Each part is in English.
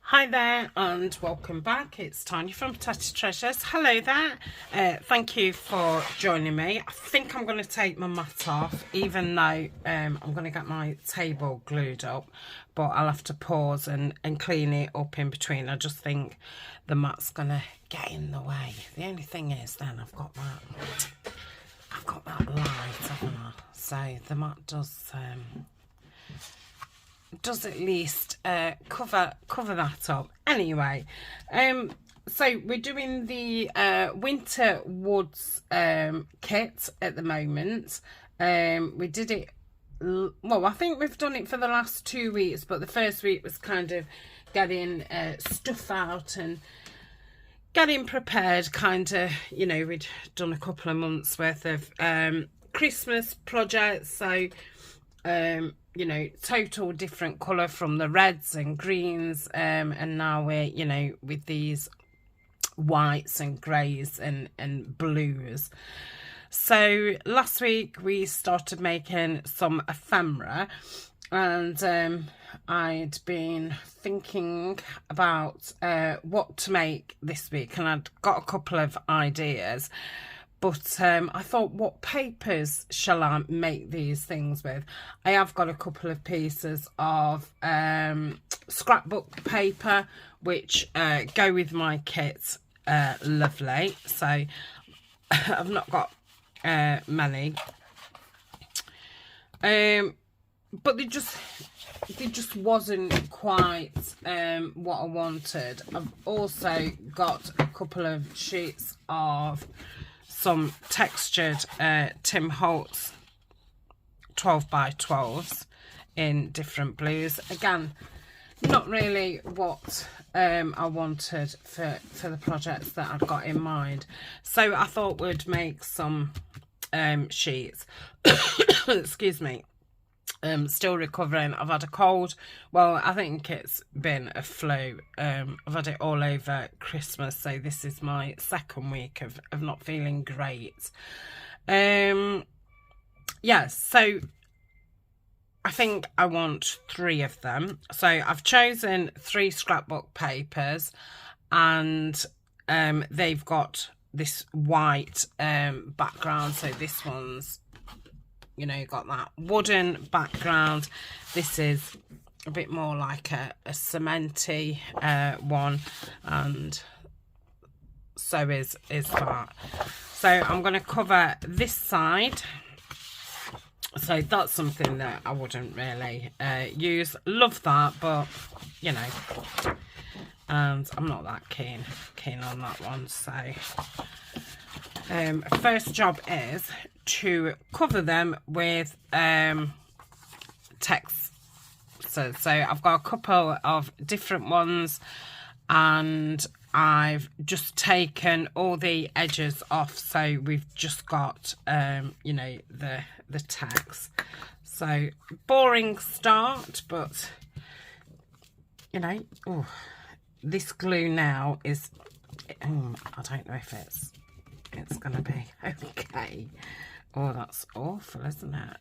Hi there and welcome back. It's Tania from Tatty Treasures. Hello there. Thank you for joining me. I think I'm going to take my mat off, even though I'm going to get my table glued up, but I'll have to pause and clean it up in between. I just think the mat's going to get in the way. The only thing is then I've got that light, haven't I? So the mat does at least cover that up. Anyway, so we're doing the winter woods kit at the moment. We did it, well, I think we've done it for the last 2 weeks, but the first week was kind of getting stuff out and getting prepared, kind of, you know, we'd done a couple of months worth of Christmas projects, so you know, total different colour from the reds and greens, and now we're, you know, with these whites and greys and blues. So last week we started making some ephemera, and I'd been thinking about what to make this week, and I'd got a couple of ideas. But I thought, what papers shall I make these things with? I have got a couple of pieces of scrapbook paper, which go with my kit lovely. So I've not got many. But they just wasn't quite what I wanted. I've also got a couple of sheets of some textured Tim Holtz 12 by 12s in different blues. Again, not really what I wanted for the projects that I've got in mind. So I thought we'd make some sheets. Excuse me. Still recovering. I've had a cold. Well, I think it's been a flu. I've had it all over Christmas, so this is my second week of not feeling great. Yeah, so I think I want 3 of them. So I've chosen 3 scrapbook papers, and they've got this white background. So this one's, you know, got that wooden background. This is a bit more like a cementy one, and so is that. So I'm going to cover this side. So that's something that I wouldn't really use. Love that, but you know, and I'm not that keen on that one. So first job is to cover them with text. So I've got a couple of different ones, and I've just taken all the edges off, so we've just got you know, the text. So boring start, but you know, this glue now is I don't know if it's gonna be okay. Oh, that's awful, isn't it?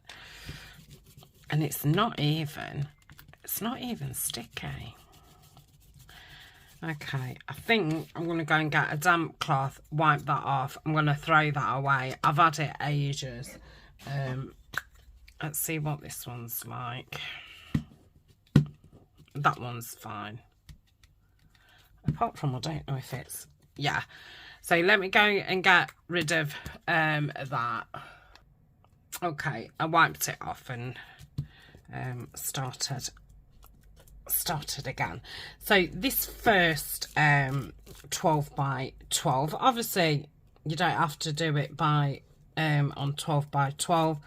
And it's not even sticky. Okay, I think I'm going to go and get a damp cloth, wipe that off. I'm going to throw that away. I've had it ages. Let's see what this one's like. That one's fine. Apart from, I don't know if it's, yeah. So let me go and get rid of that. Okay, I wiped it off and started again. So this first 12 by 12, obviously you don't have to do it by on 12 by 12.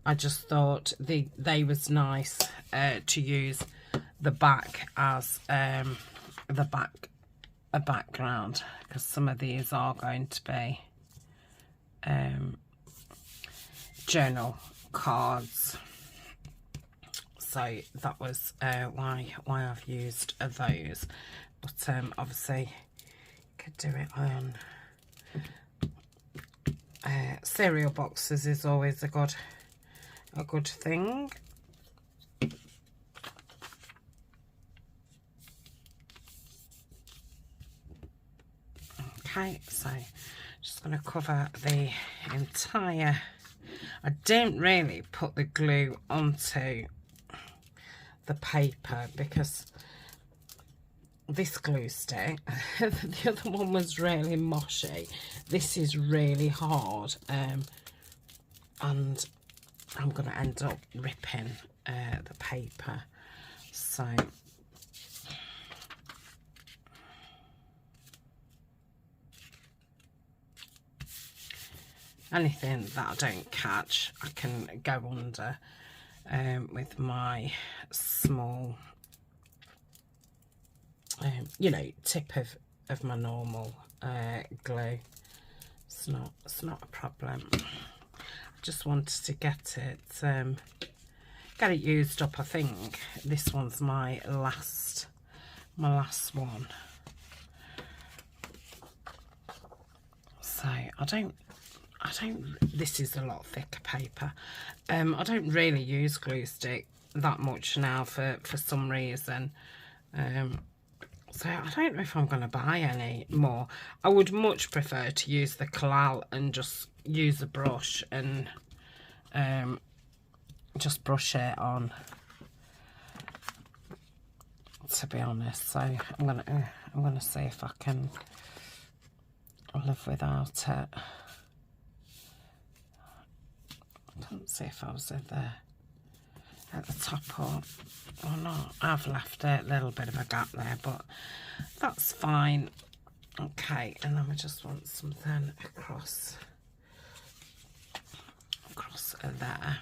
I just thought they was nice to use the back as a background, because some of these are going to be journal cards. So that was why I've used those. But obviously could do it on cereal boxes is always a good thing. Okay, so just going to cover the entire. I didn't really put the glue onto the paper because this glue stick, the other one was really moshy. This is really hard, and I'm going to end up ripping the paper. So anything that I don't catch, I can go under with my small, you know, tip of my normal glue. It's not a problem. I just wanted to get it used up. I think this one's my last one. So I don't, this is a lot thicker paper. I don't really use glue stick that much now for some reason. So I don't know if I'm going to buy any more. I would much prefer to use the collal and just use a brush and just brush it on, to be honest. So I'm gonna see if I can live without it. I can't see if I was at the top or not. I've left a little bit of a gap there, but that's fine. Okay, and then we just want something across there.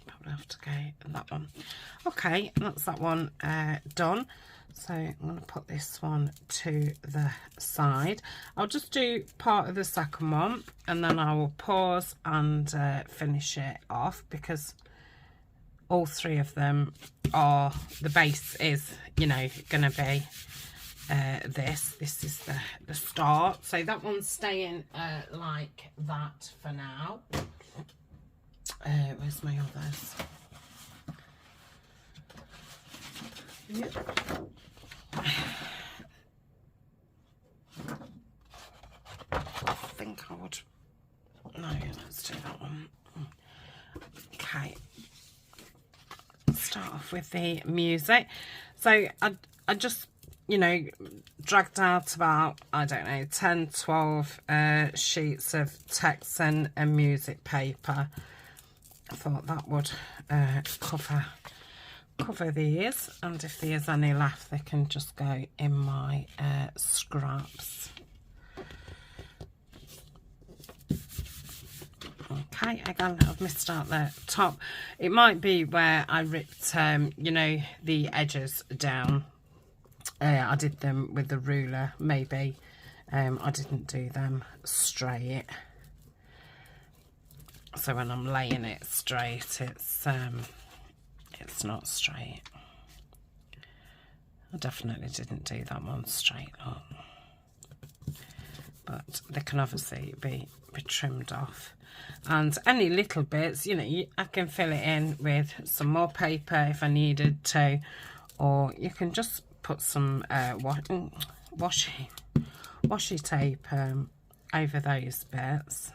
Probably have to go that one. Okay, that's that one done. So I'm going to put this one to the side. I'll just do part of the second one and then I will pause and finish it off, because all three of them are, the base is, you know, going to be this is the start. So that one's staying like that for now. Where's my others? Yep. I think I would, no, let's do that one. Okay, start off with the music. So I just, you know, dragged out about, I don't know, 10, 12 sheets of text and music paper. I thought that would cover these, and if there's any left they can just go in my scraps. Okay, again, I've missed out the top. It might be where I ripped you know, the edges down. I did them with the ruler, maybe. I didn't do them straight. So when I'm laying it straight, it's not straight. I definitely didn't do that one straight on. But they can obviously be trimmed off. And any little bits, you know, I can fill it in with some more paper if I needed to. Or you can just put some washi tape over those bits.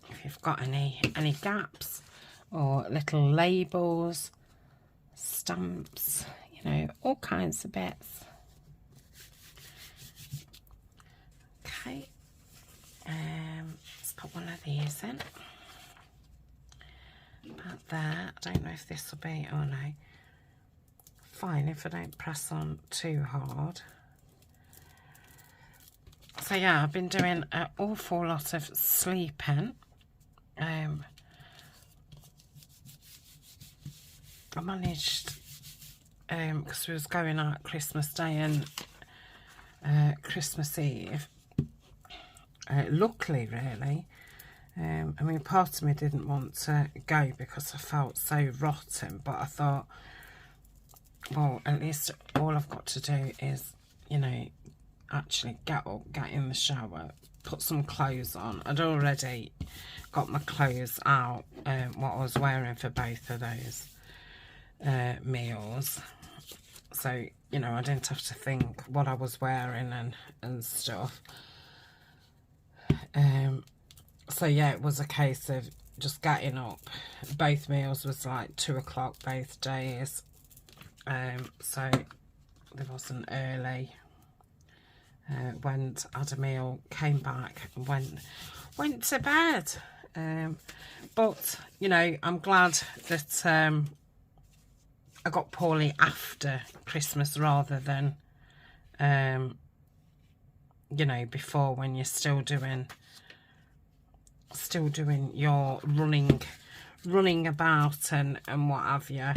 If you've got any gaps or little labels, stamps, you know, all kinds of bits. Okay, let's put one of these in. About there. I don't know if this will be, oh no, fine if I don't press on too hard. So yeah, I've been doing an awful lot of sleeping. I managed, because we was going out Christmas Day and Christmas Eve, luckily really, I mean, part of me didn't want to go because I felt so rotten, but I thought, well, at least all I've got to do is, you know, actually get up, get in the shower, put some clothes on. I'd already got my clothes out, what I was wearing for both of those meals. So, you know, I didn't have to think what I was wearing and stuff. So yeah, it was a case of just getting up. Both meals was like 2 o'clock both days. So there wasn't early. Went, had a meal, came back and went to bed. But, you know, I'm glad that I got poorly after Christmas rather than, you know, before, when you're still doing your running about and what have you.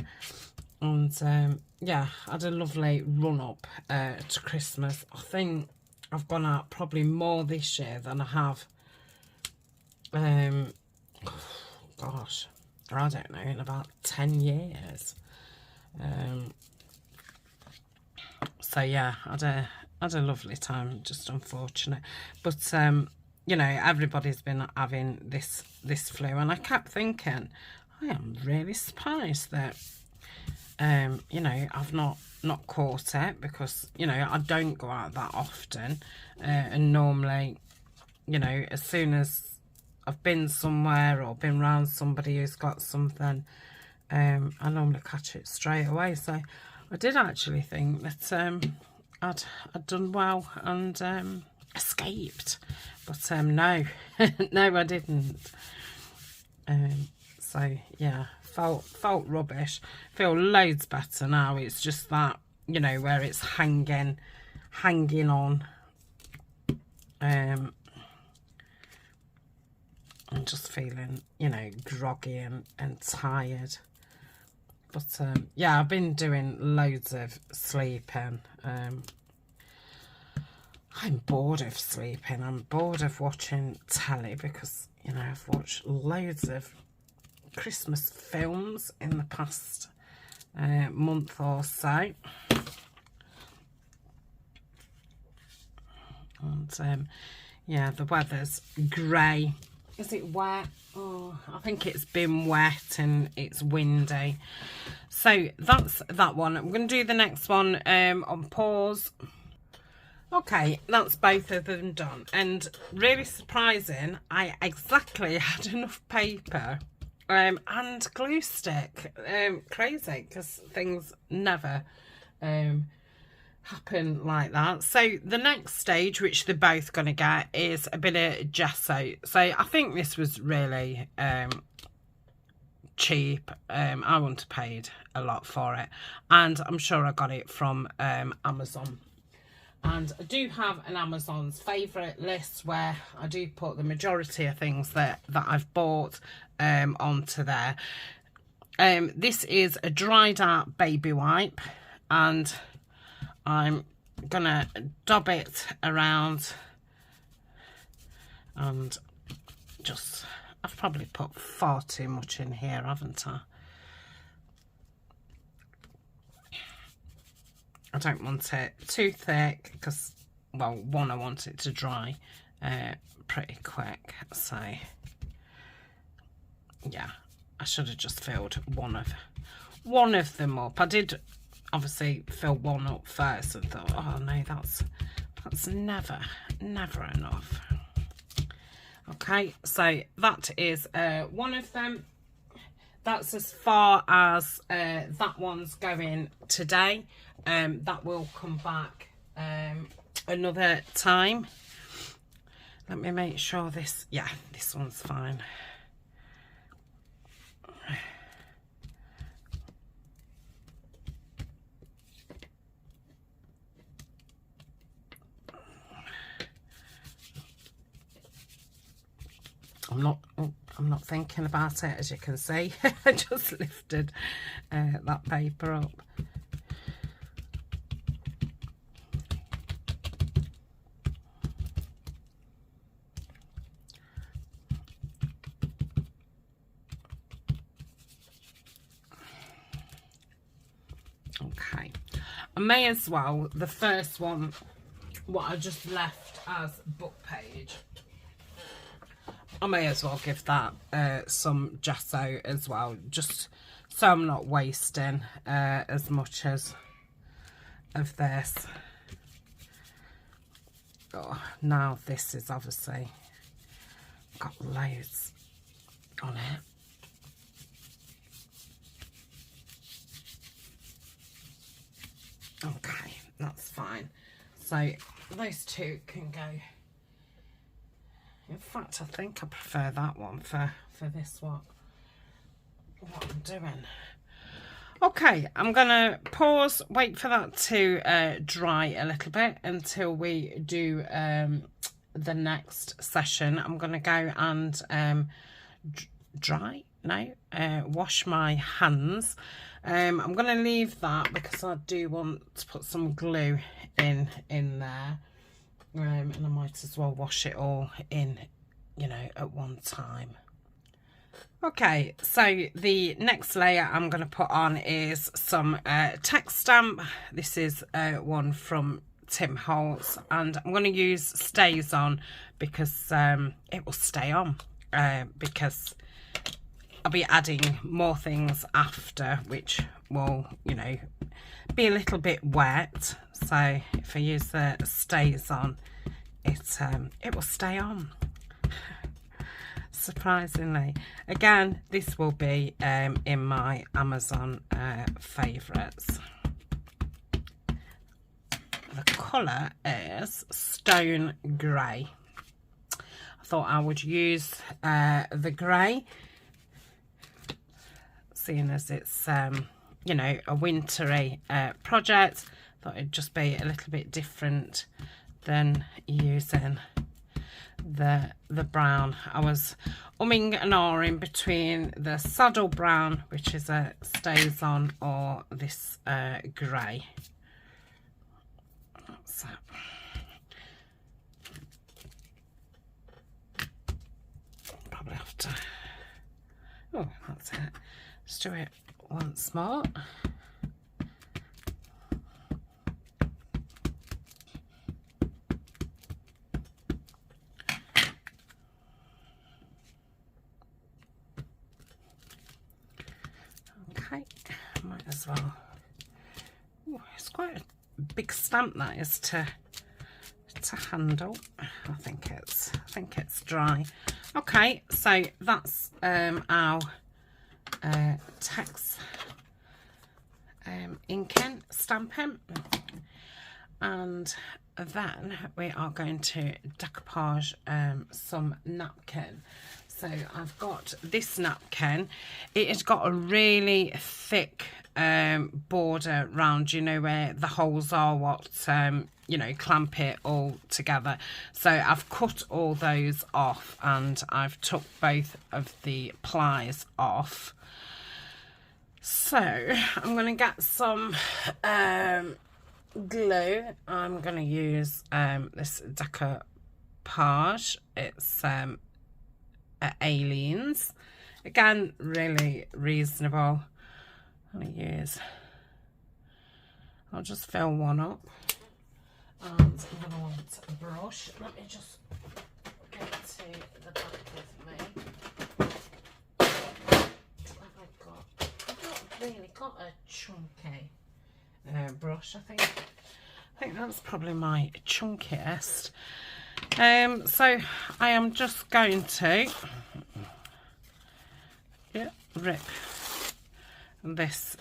And yeah, I had a lovely run up to Christmas. I think I've gone out probably more this year than I have gosh, I don't know, in about 10 years. So yeah, I had a lovely time, just unfortunate. But you know, everybody's been having this flu, and I kept thinking, I am really surprised that you know, I've not caught it, because, you know, I don't go out that often, and normally, you know, as soon as I've been somewhere or been around somebody who's got something, I normally catch it straight away. So I did actually think that I'd done well and escaped, but no, no, I didn't. So yeah, felt rubbish. Feel loads better now. It's just that, you know, where it's hanging on. I'm just feeling, you know, groggy and tired. But yeah, I've been doing loads of sleeping. I'm bored of sleeping. I'm bored of watching telly, because, you know, I've watched loads of Christmas films in the past month or so. And yeah, the weather's grey. Is it wet? Oh, I think it's been wet and it's windy. So that's that one. I'm going to do the next one on pause. Okay, that's both of them done. And really surprising, I exactly had enough paper and glue stick. Crazy, because things never happen like that. So the next stage, which they're both going to get, is a bit of gesso. So I think this was really cheap. I wouldn't have paid a lot for it, and I'm sure I got it from Amazon. And I do have an Amazon's favourite list where I do put the majority of things that I've bought onto there. This is a dried out baby wipe, and I'm gonna dab it around, and just, I've probably put far too much in here, haven't I? I don't want it too thick, because, well, one, I want it to dry pretty quick. So yeah, I should have just filled one of them up. I did obviously fill one up first and thought, oh no, that's never enough. Okay, so that is one of them. That's as far as that one's going today. That will come back another time. Let me make sure this, yeah, this one's fine. I'm not thinking about it, as you can see. I just lifted that paper up. Okay, I may as well, the first one, what I just left as book page, I may as well give that some gesso as well, just so I'm not wasting as much as of this. Oh, now this is obviously got loads on it. Okay, that's fine. So those two can go. In fact, I think I prefer that one for this one. What I'm doing. Okay, I'm gonna pause, wait for that to dry a little bit until we do the next session. I'm gonna go and wash my hands. I'm gonna leave that because I do want to put some glue in there, and I might as well wash it all in, you know, at one time. Okay, so the next layer I'm going to put on is some text stamp. This is one from Tim Holtz, and I'm going to use Stays On because it will stay on, because I'll be adding more things after, which will, you know, be a little bit wet. So if I use the Stays On, it will stay on. Surprisingly. Again, this will be in my Amazon favourites. The colour is Stone Grey. I thought I would use the grey, seeing as it's you know, a wintry project. I thought it'd just be a little bit different than using the brown. I was umming and ahhing between the saddle brown, which is a Stays On, or this grey. So probably have to, oh, that's it. Let's do it once more. Might as well. Ooh, it's quite a big stamp, that is, to handle. I think it's dry. Okay, so that's our text inking, stamping, and then we are going to decoupage some napkin. So I've got this napkin. It has got a really thick border round, you know, where the holes are, what you know, clamp it all together. So I've cut all those off, and I've took both of the plies off. So I'm going to get some glue. I'm going to use this Decoupage. It's Aliens. Again, really reasonable. I'll just fill one up, and I'm going to want a brush. Let me just get to the back with me. I've not really got a chunky brush. I think that's probably my chunkiest. So I am just going to rip this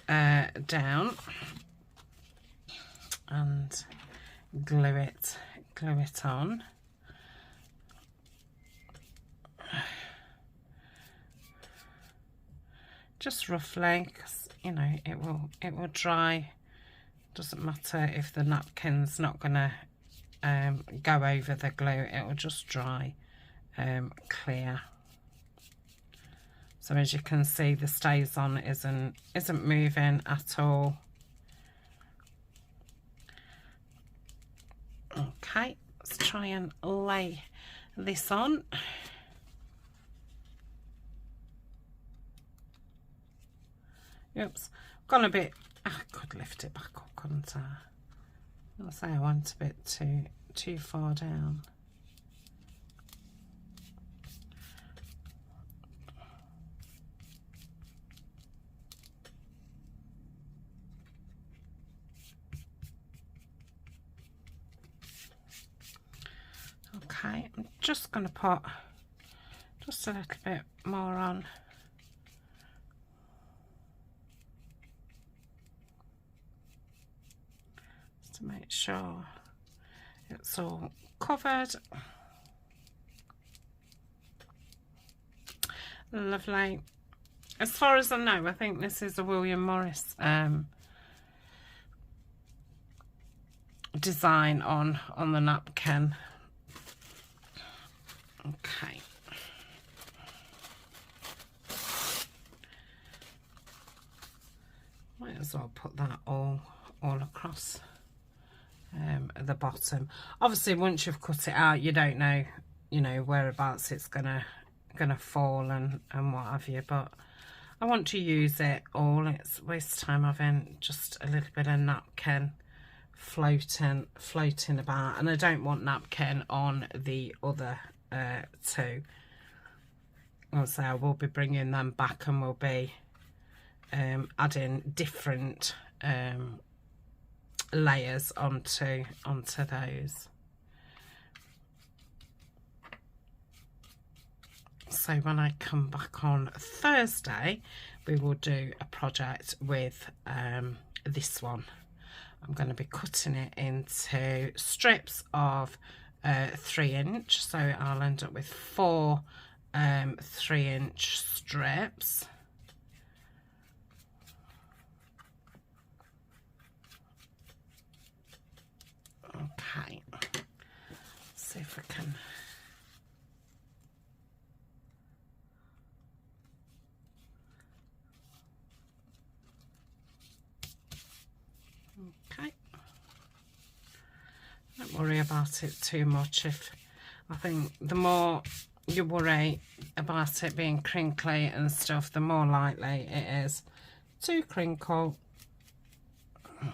down and glue it on. Just roughly, because you know it will dry. Doesn't matter if the napkin's not gonna go over the glue, it will just dry clear. So as you can see, the Stays On isn't moving at all. Okay, let's try and lay this on. Oops, gone a bit. I could lift it back up, couldn't I? I'll say I went a bit too far down. just going to put just a little bit more on. Just to make sure it's all covered. Lovely. As far as I know, I think this is a William Morris design on the napkin. Okay. Might as well put that all across at the bottom. Obviously, once you've cut it out, you don't know, you know, whereabouts it's gonna fall and what have you. But I want to use it all. It's a waste of time having just a little bit of napkin floating about, and I don't want napkin on the other two. I'll say I will be bringing them back, and we'll be adding different layers onto those. So when I come back on Thursday, we will do a project with this one. I'm going to be cutting it into strips of 3-inch, so I'll end up with 4 3-inch strips. Okay, let's see if I can. Okay, don't worry about it too much. If I think the more you worry about it being crinkly and stuff, the more likely it is to crinkle. I'll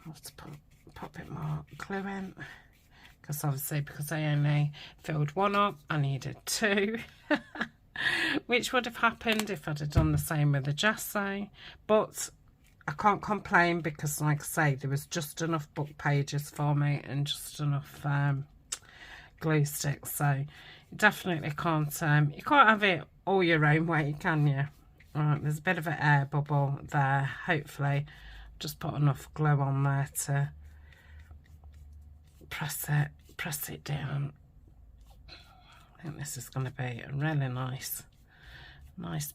have to pop a bit more glue in, because obviously, because I only filled one up, I needed 2. Which would have happened if I'd have done the same with the gesso, but I can't complain, because like I say, there was just enough book pages for me and just enough glue sticks, so you definitely can't you can't have it all your own way, can you? Right, there's a bit of an air bubble there. Hopefully just put enough glue on there to press it down. I think this is going to be a really nice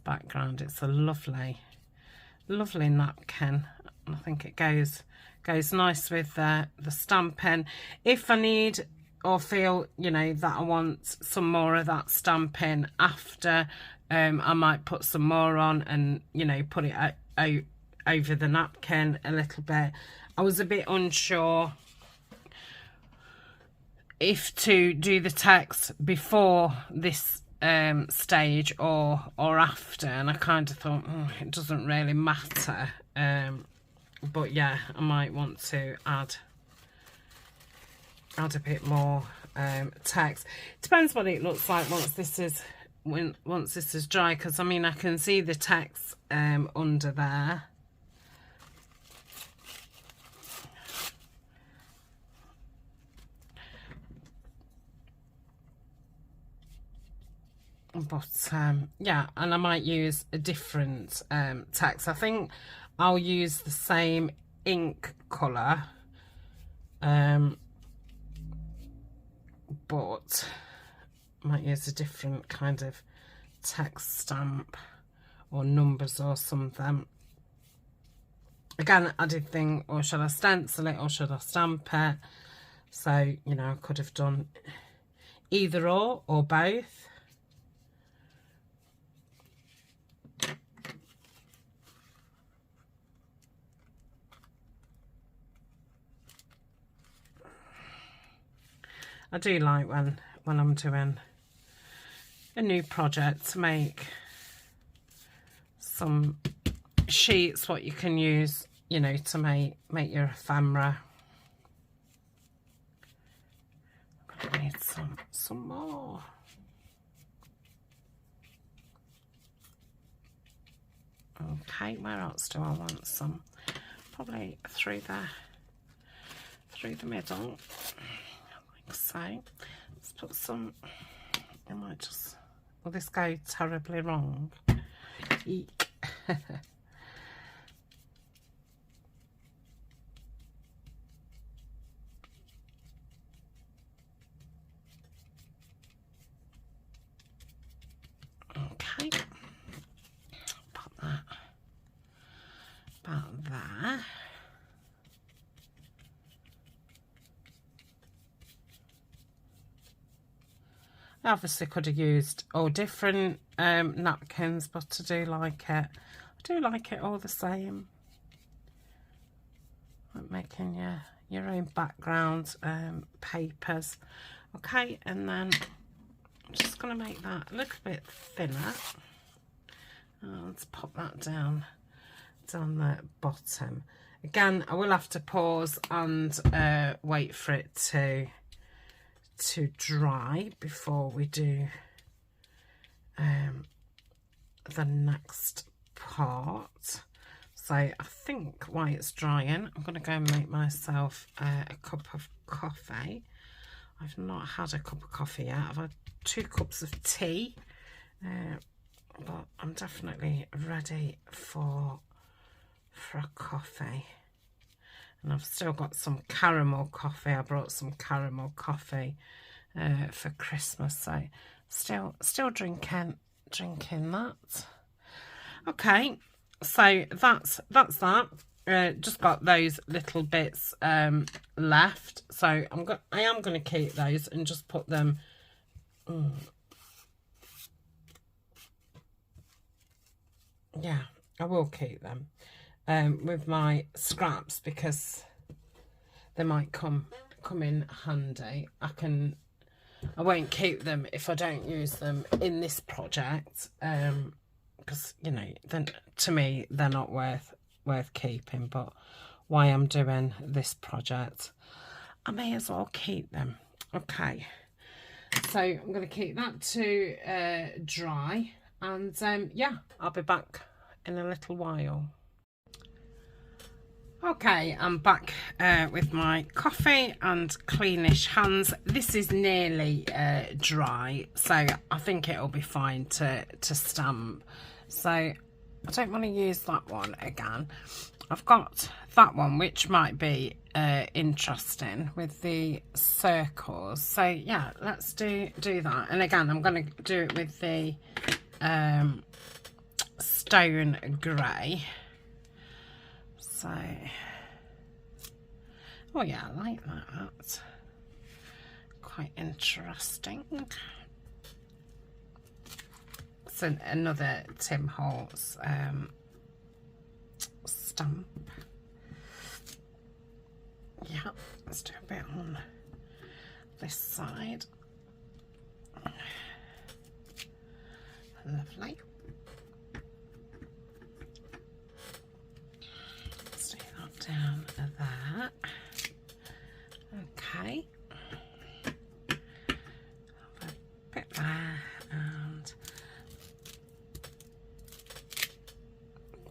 background. It's a lovely napkin. I think it goes nice with the stamping. If I need or feel, you know, that I want some more of that stamping after, I might put some more on and, you know, put it out over the napkin a little bit. I was a bit unsure if to do the text before this stage or after, and I kind of thought, it doesn't really matter, but yeah, I might want to add a bit more text. Depends what it looks like once this is dry, because I mean, I can see the text under there. But yeah, and I might use a different text. I think I'll use the same ink colour, but I might use a different kind of text stamp or numbers or something. Again, I did think, or should I stencil it or should I stamp it? So, you know, I could have done either or both. I do like when I'm doing a new project to make some sheets what you can use, you know, to make your ephemera. I need some more. Okay, where else do I want some? Probably through the middle. So Let's put some, I might just, will this go terribly wrong? Eek. Okay, put that about there. I obviously could have used all different napkins, but I do like it. I do like it all the same. Like making your own background papers. Okay, and then I'm just going to make that a little bit thinner. Let's pop that down the bottom. Again, I will have to pause and wait for it to dry before we do the next part. So I think while it's drying, I'm going to go and make myself a cup of coffee. I've not had a cup of coffee yet. I've had 2 cups of tea, but I'm definitely ready for a coffee. And I've still got some caramel coffee. I brought some caramel coffee for Christmas, so still drinking that. Okay, so that's that. Just got those little bits left, so I am going to keep those and just put them. Yeah, I will keep them with my scraps because they might come in handy. I won't keep them if I don't use them in this project, because you know, then to me they're not worth keeping, but why I'm doing this project, I may as well keep them. Okay, so I'm going to keep that to dry, and yeah, I'll be back in a little while. Okay, I'm back with my coffee and cleanish hands. This is nearly dry, so I think it'll be fine to stamp. So I don't want to use that one again. I've got that one, which might be interesting with the circles. So yeah, let's do that. And again, I'm going to do it with the stone grey. So, oh yeah, I like that. Quite interesting. It's another Tim Holtz stamp. Yeah, let's do a bit on this side. Lovely. Down there. Okay, have a bit there, and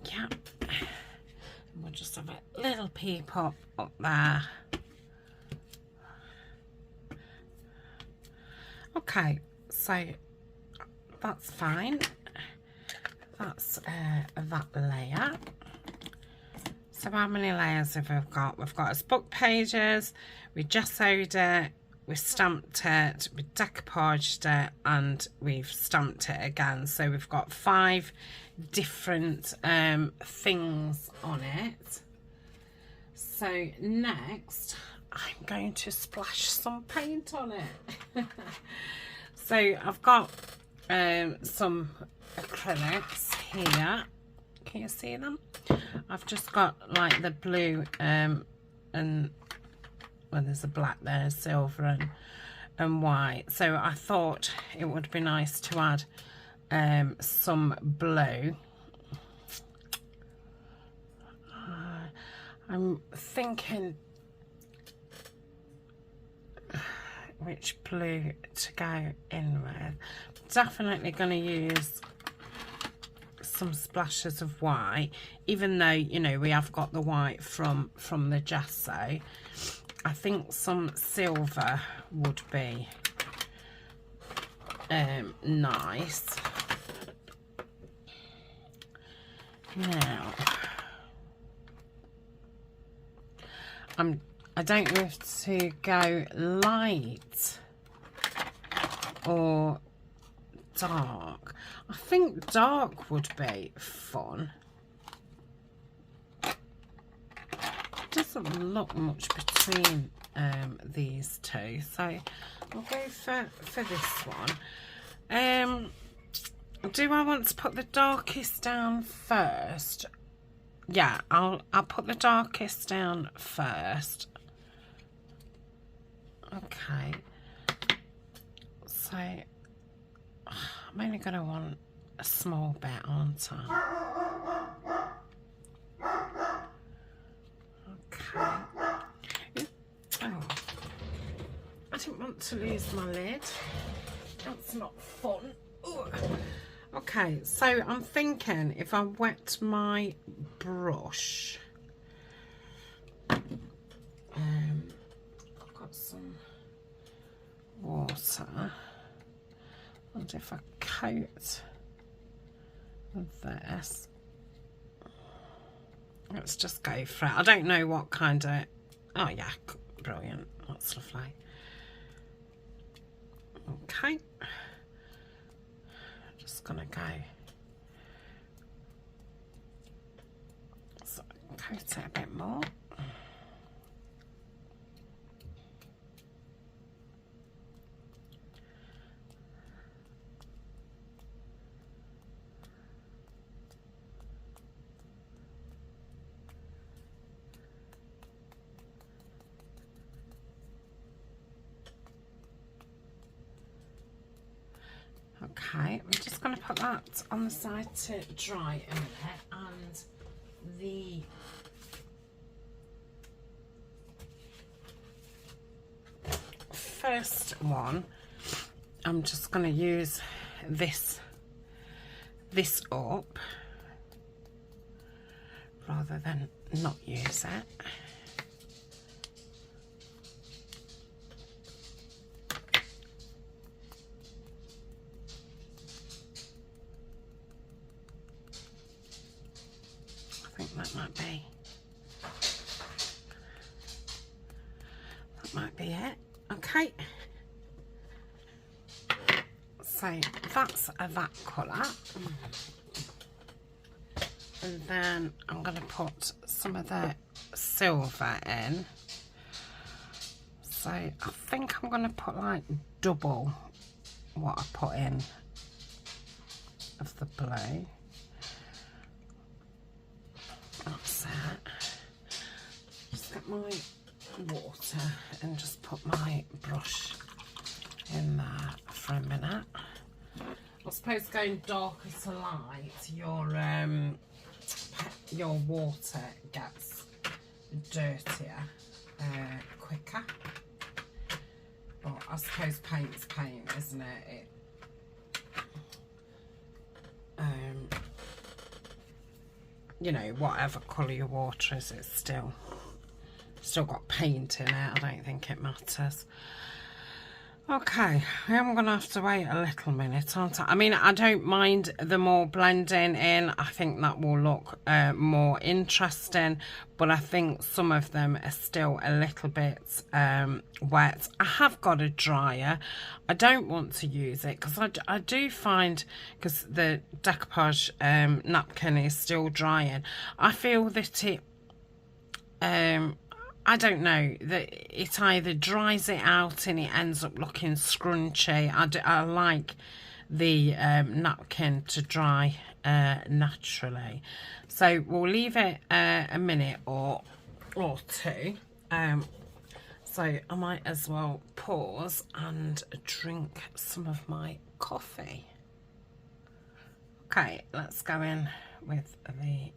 yeah, and we'll just have a little peep up there. Okay, so that's fine. That's that layer. So how many layers have we got? We've got our book pages, we gessoed it, we stamped it, we decoupaged it, and we've stamped it again. So we've got 5 different things on it. So next, I'm going to splash some paint on it. So I've got some acrylics here. Can you see them? I've just got like the blue and well, there's a black there, silver and white. So I thought it would be nice to add some blue. I'm thinking which blue to go in with. Definitely going to use some splashes of white, even though, you know, we have got the white from the gesso. I think some silver would be nice. Now, I don't know if to go light or dark. I think dark would be fun. Doesn't look much between these two, so I'll go for this one. Do I want to put the darkest down first? Yeah, I'll put the darkest down first. Okay, so I'm only going to want a small bit, aren't I? Okay. Oh, I didn't want to lose my lid. That's not fun. Ooh. Okay, so I'm thinking if I wet my brush, I've got some water, and if I coat this, let's just go for it. I don't know what kind of, oh yeah, brilliant, that's lovely. Okay. Just gonna go so coat it a bit more. Okay, I'm just going to put that on the side to dry a minute, and the first one, I'm just going to use this up rather than not use it. That might be it. Okay, so that's that colour, and then I'm going to put some of the silver in. So I think I'm going to put like double what I put in of the blue. That's it. Just get my water and just put my brush in there for a minute. I suppose going darker to light, your water gets dirtier quicker. But I suppose paint's paint, isn't it? You know, whatever colour your water is, it's still got paint in it. I don't think it matters. Okay, I am going to have to wait a little minute, aren't I? I mean, I don't mind them all blending in. I think that will look more interesting, but I think some of them are still a little bit wet. I have got a dryer. I don't want to use it because I do find, because the decoupage napkin is still drying, I feel that it I don't know, that it either dries it out and it ends up looking scrunchy. I like the napkin to dry naturally. So we'll leave it a minute or two. So I might as well pause and drink some of my coffee. Okay, let's go in with the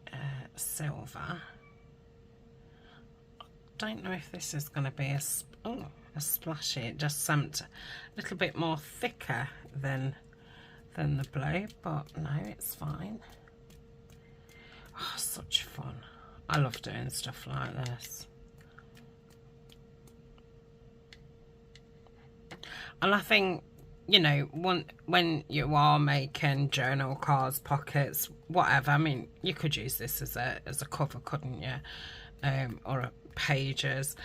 silver. Don't know if this is going to be a splashy. It just seemed a little bit more thicker than the blue, but no, it's fine. Oh, such fun. I love doing stuff like this. And I think you know, when you are making journal cards, pockets, whatever, I mean, you could use this as a cover, couldn't you? Or pages.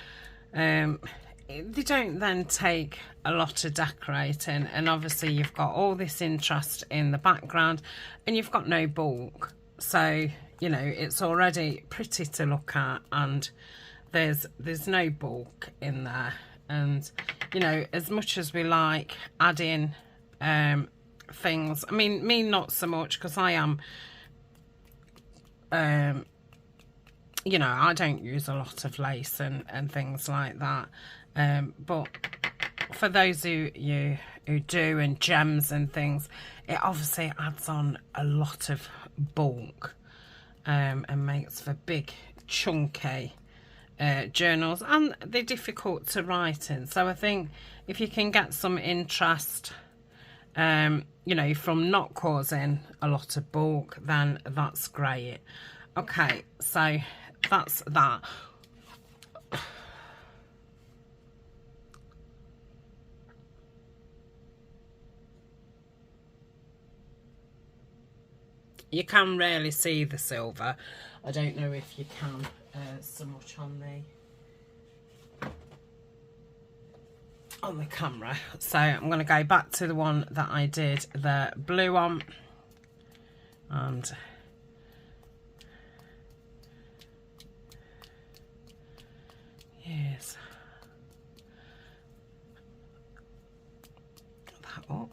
They don't then take a lot of decorating, and obviously you've got all this interest in the background and you've got no bulk, so you know it's already pretty to look at, and there's no bulk in there. And you know, as much as we like adding things, I mean, me not so much, because I am you know, I don't use a lot of lace and things like that. But for those who do, and gems and things, it obviously adds on a lot of bulk, and makes for big chunky journals, and they're difficult to write in. So I think if you can get some interest, you know, from not causing a lot of bulk, then that's great. Okay, so that's that. You can rarely see the silver. I don't know if you can so much on the camera. So I'm going to go back to the one that I did the blue on, and yes, that up.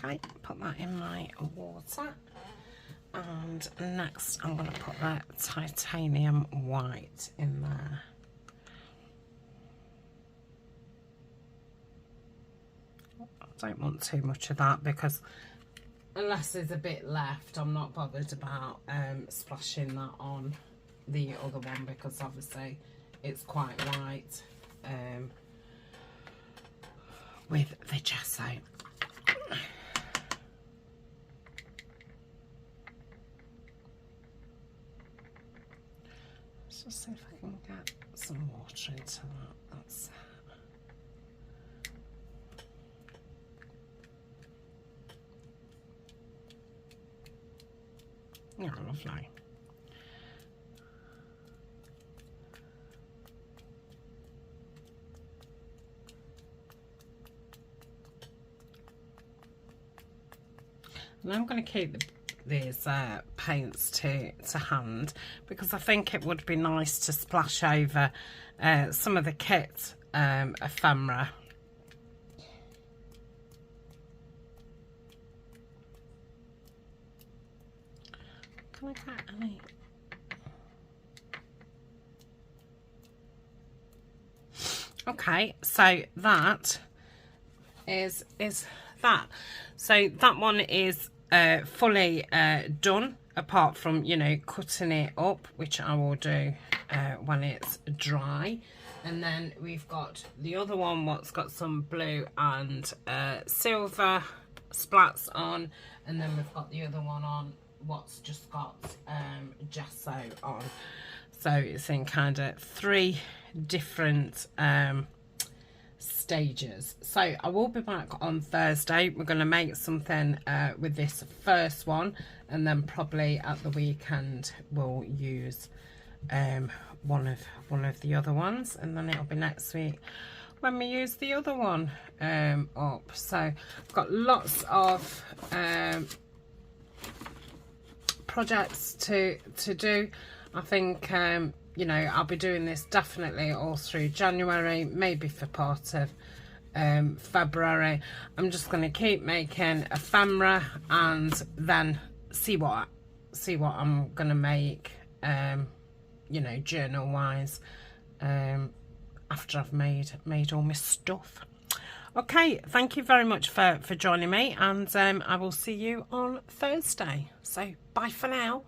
Okay, put that in my water, and next I'm going to put that titanium white in there. I don't want too much of that, because unless there's a bit left, I'm not bothered about splashing that on the other one, because obviously it's quite white with the gesso. Let's just see if I can get some water into that. That's yeah, lovely. And I'm going to keep these paints to hand, because I think it would be nice to splash over some of the kit ephemera. Can I get any? Okay, so that is that. So that one is fully done, apart from, you know, cutting it up, which I will do when it's dry. And then we've got the other one what's got some blue and silver splats on, and then we've got the other one on what's just got gesso on. So it's in kind of 3 different stages. So I will be back on Thursday. We're going to make something with this first one, and then probably at the weekend we'll use one of the other ones, and then it'll be next week when we use the other one up. So I've got lots of projects to do. I think you know, I'll be doing this definitely all through January, maybe for part of February. I'm just going to keep making ephemera, and then see what I'm going to make, you know, journal wise, after I've made all my stuff. Okay, thank you very much for joining me, and I will see you on Thursday. So bye for now.